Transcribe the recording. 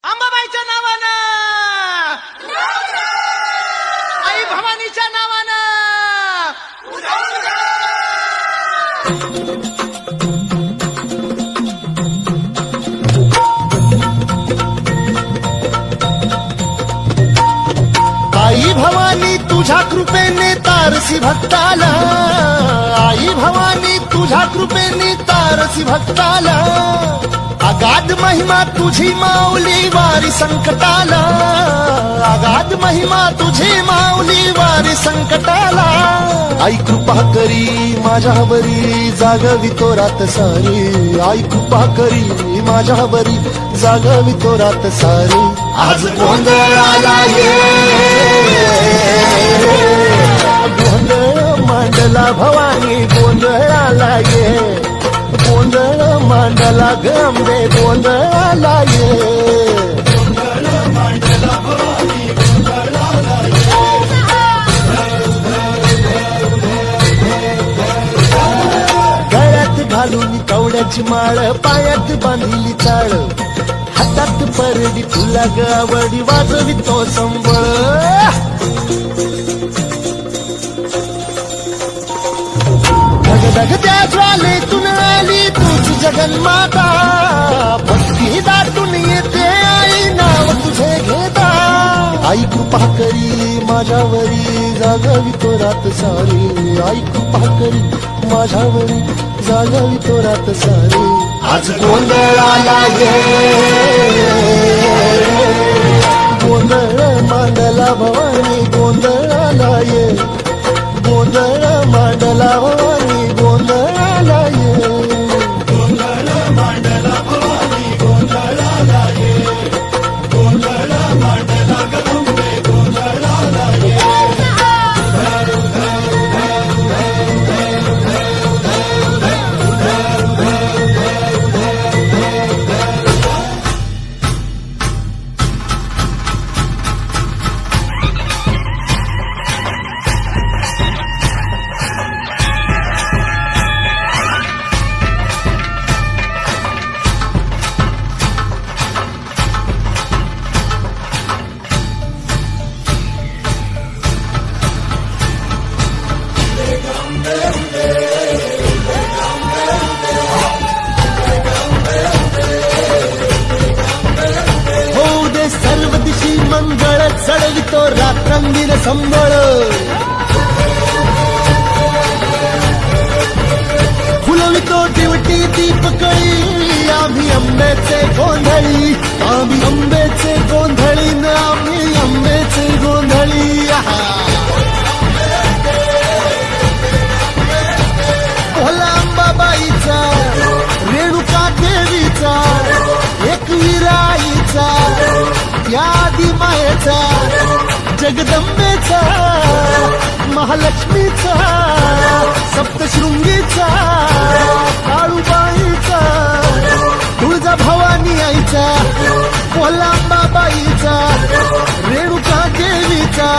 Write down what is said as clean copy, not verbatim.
अंबाबाईच्या नावानं, आई भवानीच्या नावानं. आई भवानी तुझ्या कृपेने तारसी भक्ताला, आई भवानी तुझ्या कृपेने तारसी भक्ताला. अगाध महिमा तुझी माऊली वारी संकटाला, अगाध महिमा तुझी माऊली वारी संकटाला. आई कृपा करी माझ्यावरी जागवी तो रात सारी, आई कृपा करी माझ्यावरी जागवी तो रात सारी. आज गोंधळाला ये, गोंधळ मांडला भवानी गोंधळाला ये, गोंधळ मांडला गंबे गोंधळाला ये. गळ्यात घालून कवड्याची माळ, पायात बांधिली चाळ, हातात परडी तुला गावडी वाजवी तो संबळ. धगधगत्या ज्वालेतून आली तूच जगन्माता, भक्ती दाटून येते आई नाव तुझे घेता. आई कृपा करी माझ्यावरी जागवी तो रात सारी, आई कृपा करी माझ्यावरी जागवी तो रात सारी. आज गोंधळाला ये, गोंधळ मांडला भवानी गोंधळाला ये, गोंधळ मांडला भवानी गोंधळाला ये. गोंधळ मांडला भवानी गोंधळाला ये, गोंधळ मांडला गंगे गोंधळाला ये. होऊ दे सर्व दिशी मंगळ, चढवितो रात्रंदिन संबळ. फुलवितो दिवटी दीपकळी, आम्ही अंबेचे गोंधळी, आम्ही अंबेचे गोंधळी न आम्ही अंबेचे गोंधळी. भोला अंबाबाईचा, रेणुका देवीचा, एकविराईचा, या आदी मायेचा, जगदंबेचा, महालक्ष्मीचा, सप्तशृंगीचा, काळूबाईचा, तुळजा भवानी आईचा, भोला अंबाबाईचा, रेणुका देवीचा,